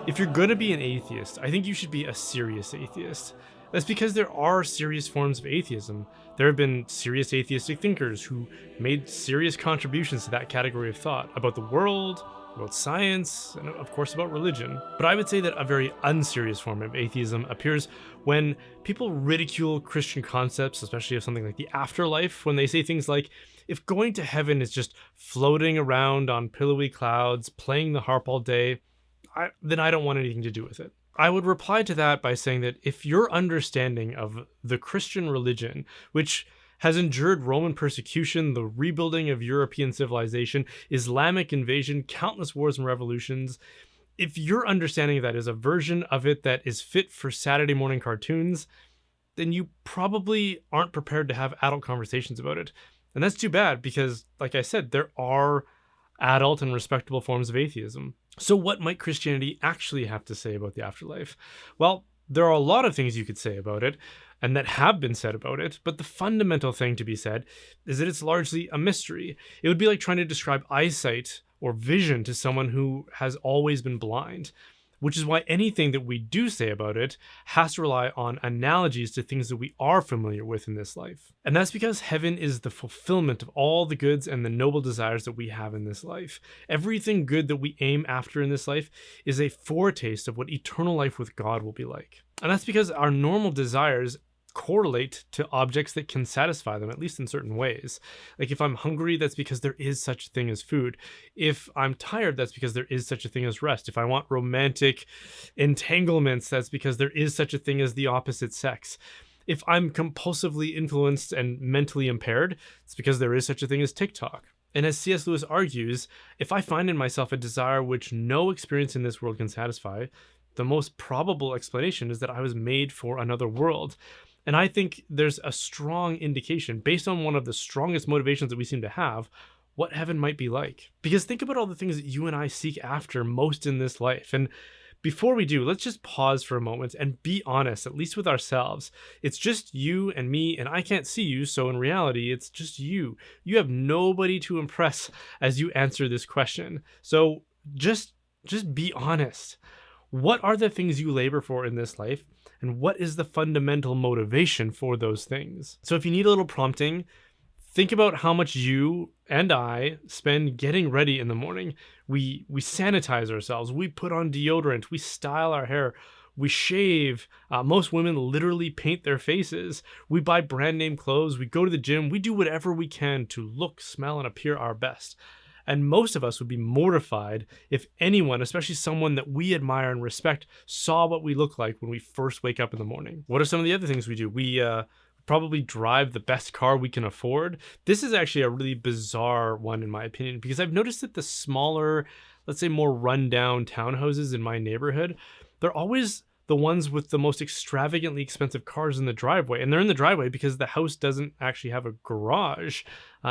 If you're going to be an atheist, I think you should be a serious atheist. That's because there are serious forms of atheism. There have been serious atheistic thinkers who made serious contributions to that category of thought about the world, about science, and of course about religion. But I would say that a very unserious form of atheism appears when people ridicule Christian concepts, especially of something like the afterlife, when they say things like, if going to heaven is just floating around on pillowy clouds, playing the harp all day, then I don't want anything to do with it. I would reply to that by saying that if your understanding of the Christian religion, which has endured Roman persecution, the rebuilding of European civilization, Islamic invasion, countless wars and revolutions, if your understanding of that is a version of it that is fit for Saturday morning cartoons, then you probably aren't prepared to have adult conversations about it. And that's too bad because, like I said, there are adult and respectable forms of atheism. So what might Christianity actually have to say about the afterlife? Well, there are a lot of things you could say about it, and that have been said about it, but the fundamental thing to be said is that it's largely a mystery. It would be like trying to describe eyesight or vision to someone who has always been blind, which is why anything that we do say about it has to rely on analogies to things that we are familiar with in this life. And that's because heaven is the fulfillment of all the goods and the noble desires that we have in this life. Everything good that we aim after in this life is a foretaste of what eternal life with God will be like. And that's because our normal desires correlate to objects that can satisfy them, at least in certain ways. Like if I'm hungry, that's because there is such a thing as food. If I'm tired, that's because there is such a thing as rest. If I want romantic entanglements, that's because there is such a thing as the opposite sex. If I'm compulsively influenced and mentally impaired, it's because there is such a thing as TikTok. And as C.S. Lewis argues, if I find in myself a desire which no experience in this world can satisfy, the most probable explanation is that I was made for another world. And I think there's a strong indication, based on one of the strongest motivations that we seem to have, what heaven might be like. Because think about all the things that you and I seek after most in this life. And before we do, let's just pause for a moment and be honest, at least with ourselves. It's just you and me, and I can't see you, so in reality, it's just you. You have nobody to impress as you answer this question. So just be honest. What are the things you labor for in this life? And what is the fundamental motivation for those things? So if you need a little prompting, think about how much you and I spend getting ready in the morning. We sanitize ourselves, we put on deodorant, we style our hair, we shave. Most women literally paint their faces. We buy brand name clothes, we go to the gym, we do whatever we can to look, smell, and appear our best. And most of us would be mortified if anyone, especially someone that we admire and respect, saw what we look like when we first wake up in the morning. What are some of the other things we do? We probably drive the best car we can afford. This is actually a really bizarre one in my opinion, because I've noticed that the smaller, let's say more rundown townhouses in my neighborhood, they're always the ones with the most extravagantly expensive cars in the driveway. And they're in the driveway because the house doesn't actually have a garage.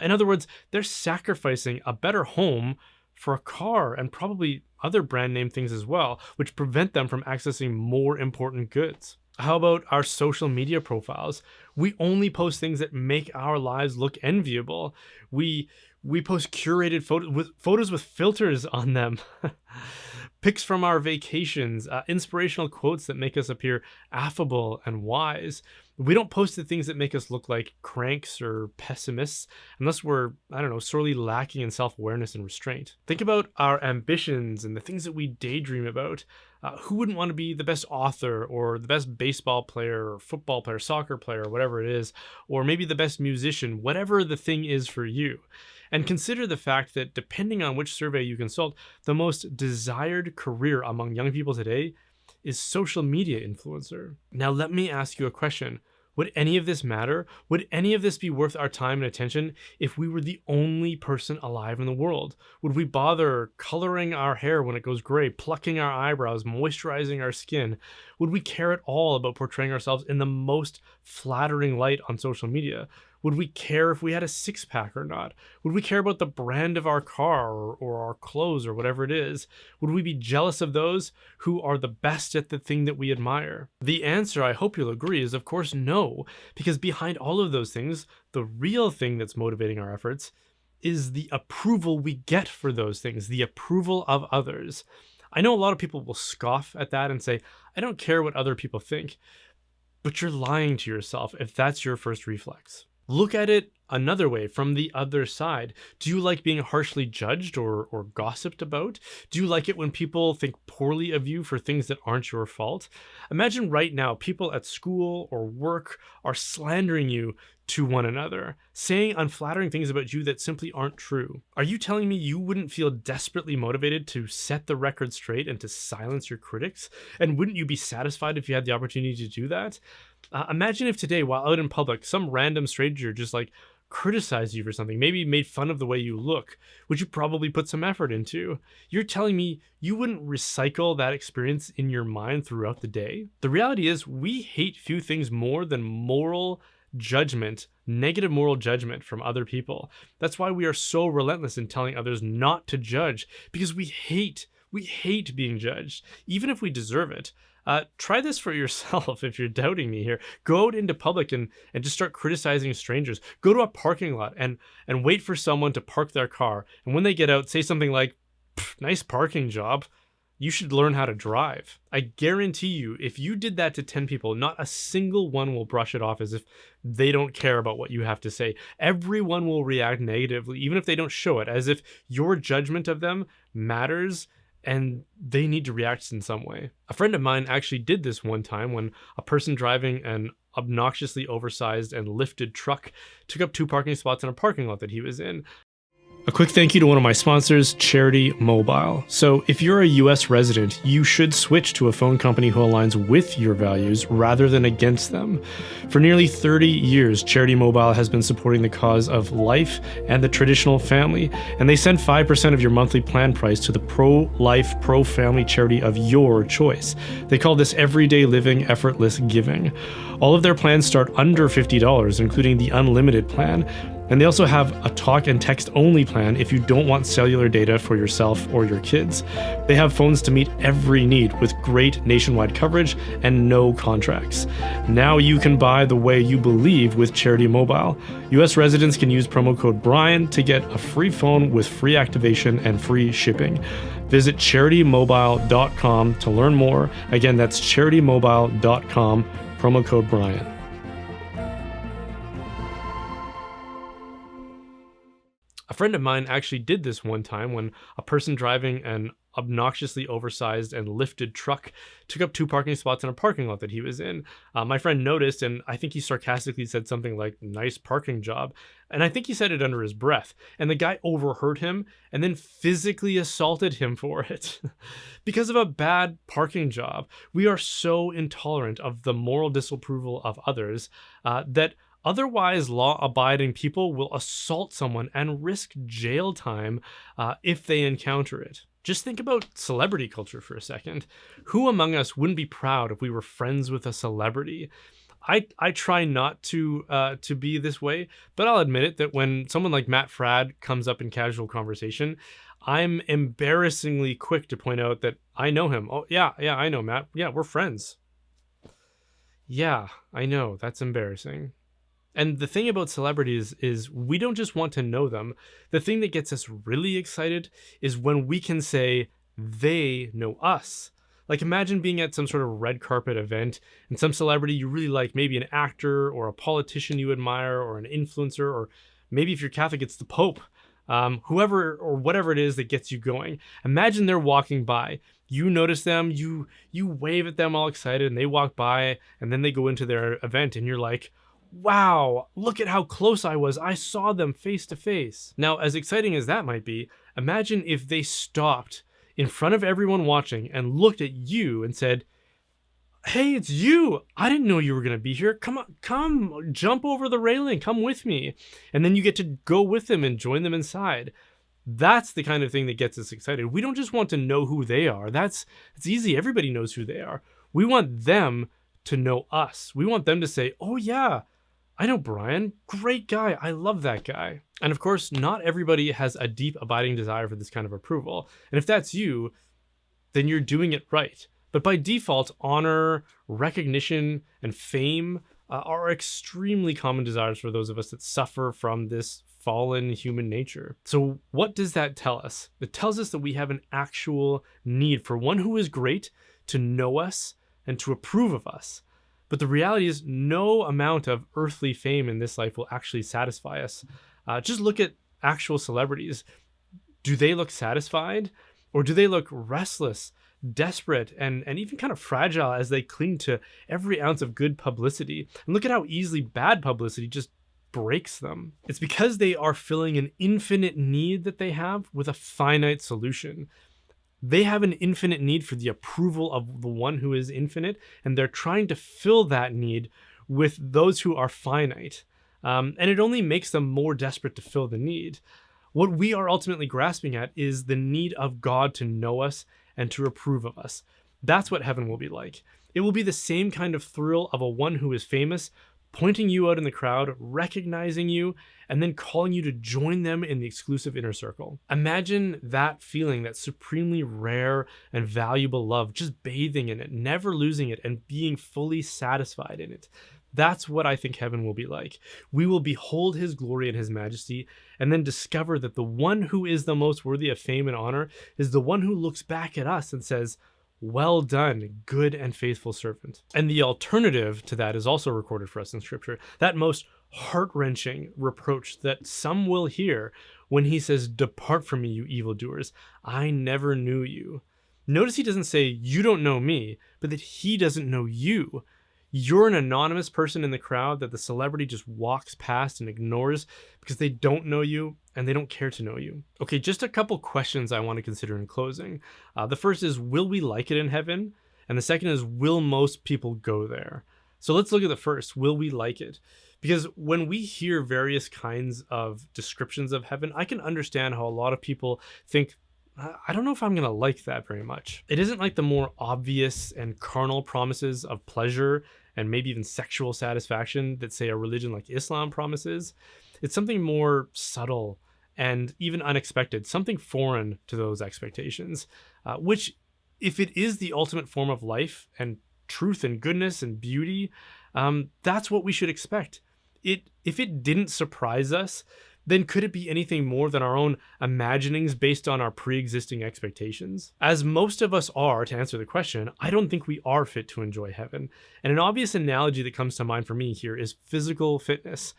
In other words, they're sacrificing a better home for a car and probably other brand name things as well, which prevent them from accessing more important goods. How about our social media profiles? We only post things that make our lives look enviable. We post curated photos with filters on them. Pics from our vacations, inspirational quotes that make us appear affable and wise. We don't post the things that make us look like cranks or pessimists unless we're, sorely lacking in self-awareness and restraint. Think about our ambitions and the things that we daydream about. Who wouldn't want to be the best author or the best baseball player or football player, soccer player, or whatever it is, or maybe the best musician, whatever the thing is for you. And consider the fact that depending on which survey you consult, the most desired career among young people today is social media influencer. Now, let me ask you a question. Would any of this matter? Would any of this be worth our time and attention if we were the only person alive in the world? Would we bother coloring our hair when it goes gray, plucking our eyebrows, moisturizing our skin? Would we care at all about portraying ourselves in the most flattering light on social media? Would we care if we had a six-pack or not? Would we care about the brand of our car or our clothes or whatever it is? Would we be jealous of those who are the best at the thing that we admire? The answer, I hope you'll agree, is of course no, because behind all of those things, the real thing that's motivating our efforts is the approval we get for those things, the approval of others. I know a lot of people will scoff at that and say, I don't care what other people think, but you're lying to yourself if that's your first reflex. Look at it another way, from the other side. Do you like being harshly judged or gossiped about? Do you like it when people think poorly of you for things that aren't your fault? Imagine right now people at school or work are slandering you to one another, saying unflattering things about you that simply aren't true. Are you telling me you wouldn't feel desperately motivated to set the record straight and to silence your critics? And wouldn't you be satisfied if you had the opportunity to do that? Imagine if today, while out in public, some random stranger just like criticized you for something, maybe made fun of the way you look, which you probably put some effort into. You're telling me you wouldn't recycle that experience in your mind throughout the day? The reality is we hate few things more than moral judgment, negative moral judgment from other people. That's why we are so relentless in telling others not to judge, because we hate being judged, even if we deserve it. Try this for yourself if you're doubting me here. Go out into public and just start criticizing strangers. Go to a parking lot and wait for someone to park their car. And when they get out, say something like, nice parking job. You should learn how to drive. I guarantee you, if you did that to 10 people, not a single one will brush it off as if they don't care about what you have to say. Everyone will react negatively, even if they don't show it, as if your judgment of them matters and they need to react in some way. A friend of mine actually did this one time when a person driving an obnoxiously oversized and lifted truck took up 2 parking spots in a parking lot that he was in. A quick thank you to one of my sponsors, Charity Mobile. So if you're a US resident, you should switch to a phone company who aligns with your values rather than against them. For nearly 30 years, Charity Mobile has been supporting the cause of life and the traditional family, and they send 5% of your monthly plan price to the pro-life, pro-family charity of your choice. They call this everyday living, effortless giving. All of their plans start under $50, including the unlimited plan. And they also have a talk and text only plan if you don't want cellular data for yourself or your kids. They have phones to meet every need with great nationwide coverage and no contracts. Now you can buy the way you believe with Charity Mobile. US residents can use promo code Brian to get a free phone with free activation and free shipping. Visit CharityMobile.com to learn more. Again, that's CharityMobile.com, promo code Brian. A friend of mine actually did this one time when a person driving an obnoxiously oversized and lifted truck took up 2 parking spots in a parking lot that he was in. My friend noticed, and I think he sarcastically said something like, nice parking job. And I think he said it under his breath. And the guy overheard him and then physically assaulted him for it. Because of a bad parking job, we are so intolerant of the moral disapproval of others that otherwise law-abiding people will assault someone and risk jail time if they encounter it. Just think about celebrity culture for a second. Who among us wouldn't be proud if we were friends with a celebrity? I try not to be this way, but I'll admit it that when someone like Matt Fradd comes up in casual conversation, I'm embarrassingly quick to point out that I know him. Oh, yeah, I know Matt. Yeah, we're friends. Yeah, I know. That's embarrassing. And the thing about celebrities is we don't just want to know them. The thing that gets us really excited is when we can say they know us. Like imagine being at some sort of red carpet event and some celebrity you really like, maybe an actor or a politician you admire or an influencer, or maybe if you're Catholic, it's the Pope. Whoever or whatever it is that gets you going. Imagine they're walking by. You notice them, you wave at them all excited, and they walk by and then they go into their event and you're like, wow, look at how close I was. I saw them face to face. Now, as exciting as that might be, imagine if they stopped in front of everyone watching and looked at you and said, hey, it's you. I didn't know you were going to be here. Come on, come, jump over the railing. Come with me. And then you get to go with them and join them inside. That's the kind of thing that gets us excited. We don't just want to know who they are. It's easy. Everybody knows who they are. We want them to know us. We want them to say, oh yeah, I know Brian, great guy, I love that guy. And of course, not everybody has a deep abiding desire for this kind of approval. And if that's you, then you're doing it right. But by default, honor, recognition, and fame are extremely common desires for those of us that suffer from this fallen human nature. So what does that tell us? It tells us that we have an actual need for one who is great to know us and to approve of us. But the reality is no amount of earthly fame in this life will actually satisfy us. Just look at actual celebrities. Do they look satisfied? Or do they look restless, desperate, and even kind of fragile as they cling to every ounce of good publicity? And look at how easily bad publicity just breaks them. It's because they are filling an infinite need that they have with a finite solution. They have an infinite need for the approval of the one who is infinite, and they're trying to fill that need with those who are finite. And it only makes them more desperate to fill the need. What we are ultimately grasping at is the need of God to know us and to approve of us. That's what heaven will be like. It will be the same kind of thrill of a one who is famous, pointing you out in the crowd, recognizing you, and then calling you to join them in the exclusive inner circle. Imagine that feeling, that supremely rare and valuable love, just bathing in it, never losing it, and being fully satisfied in it. That's what I think heaven will be like. We will behold his glory and his majesty, and then discover that the one who is the most worthy of fame and honor is the one who looks back at us and says, "Well done, good and faithful servant." And the alternative to that is also recorded for us in Scripture. That most heart-wrenching reproach that some will hear when he says, "Depart from me, you evildoers. I never knew you." Notice he doesn't say, "You don't know me," but that he doesn't know you. You're an anonymous person in the crowd that the celebrity just walks past and ignores because they don't know you and they don't care to know you. Okay, just a couple questions I want to consider in closing. The first is, will we like it in heaven? And the second is, will most people go there? So let's look at the first. Will we like it? Because when we hear various kinds of descriptions of heaven, I can understand how a lot of people think, I don't know if I'm going to like that very much. It isn't like the more obvious and carnal promises of pleasure and maybe even sexual satisfaction that, say, a religion like Islam promises. It's something more subtle and even unexpected, something foreign to those expectations, which, if it is the ultimate form of life and truth and goodness and beauty, that's what we should expect. If it didn't surprise us, then could it be anything more than our own imaginings based on our pre-existing expectations? As most of us are, to answer the question, I don't think we are fit to enjoy heaven. And an obvious analogy that comes to mind for me here is physical fitness.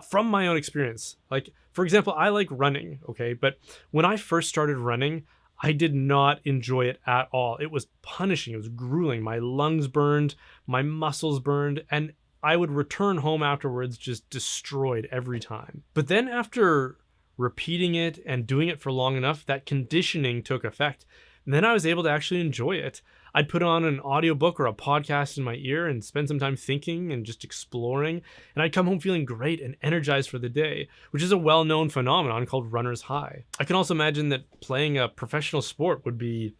From my own experience, like, for example, I like running, okay? But when I first started running, I did not enjoy it at all. It was punishing, it was grueling. My lungs burned, my muscles burned, and I would return home afterwards just destroyed every time. But then after repeating it and doing it for long enough, that conditioning took effect. And then I was able to actually enjoy it. I'd put on an audiobook or a podcast in my ear and spend some time thinking and just exploring. And I'd come home feeling great and energized for the day, which is a well-known phenomenon called runner's high. I can also imagine that playing a professional sport it'd be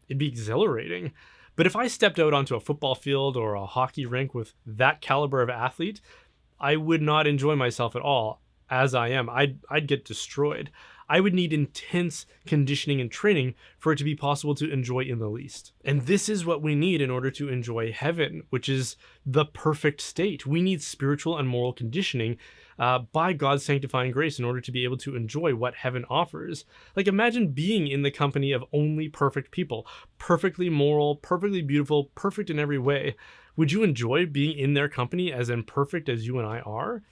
exhilarating. But if I stepped out onto a football field or a hockey rink with that caliber of athlete, I would not enjoy myself at all as I am. I'd get destroyed. I would need intense conditioning and training for it to be possible to enjoy in the least. And this is what we need in order to enjoy heaven, which is the perfect state. We need spiritual and moral conditioning by God's sanctifying grace in order to be able to enjoy what heaven offers. Like, imagine being in the company of only perfect people, perfectly moral, perfectly beautiful, perfect in every way. Would you enjoy being in their company as imperfect as you and I are?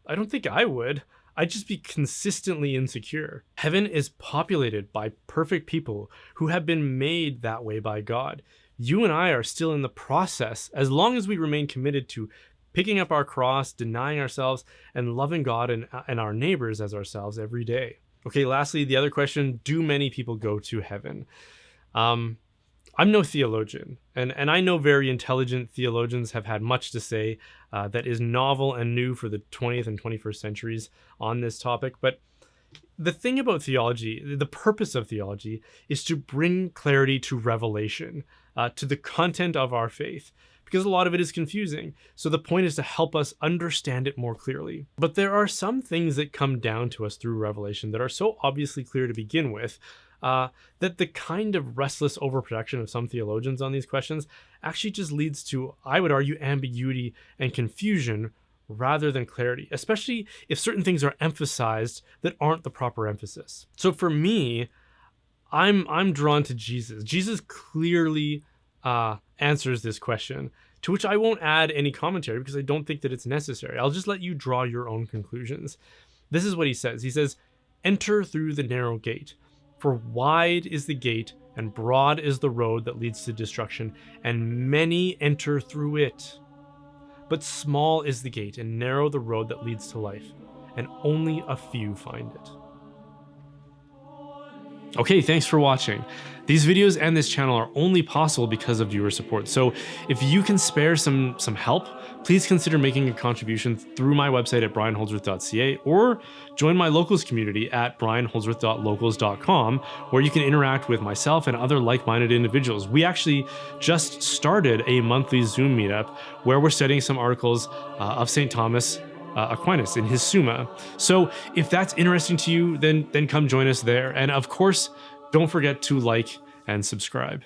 I don't think I would. I'd just be consistently insecure. Heaven is populated by perfect people who have been made that way by God. You and I are still in the process, as long as we remain committed to picking up our cross, denying ourselves, and loving God and our neighbors as ourselves every day. Okay, lastly, the other question, do many people go to heaven? I'm no theologian, and I know very intelligent theologians have had much to say that is novel and new for the 20th and 21st centuries on this topic. But the thing about theology, the purpose of theology, is to bring clarity to revelation, to the content of our faith, because a lot of it is confusing. So the point is to help us understand it more clearly. But there are some things that come down to us through revelation that are so obviously clear to begin with, that the kind of restless overproduction of some theologians on these questions actually just leads to, I would argue, ambiguity and confusion rather than clarity, especially if certain things are emphasized that aren't the proper emphasis. So for me, I'm drawn to Jesus. Jesus clearly answers this question, to which I won't add any commentary because I don't think that it's necessary. I'll just let you draw your own conclusions. This is what he says. He says, "Enter through the narrow gate, for wide is the gate and broad is the road that leads to destruction, and many enter through it. But small is the gate and narrow the road that leads to life, and only a few find it." Okay, thanks for watching. These videos and this channel are only possible because of viewer support, so if you can spare some help, please consider making a contribution through my website at brianholdsworth.ca, or join my locals community at brianholdsworth.locals.com, where you can interact with myself and other like-minded individuals. We actually just started a monthly Zoom meetup where we're studying some articles of St. Thomas Aquinas in his Summa. So if that's interesting to you, then come join us there. And of course, don't forget to like and subscribe.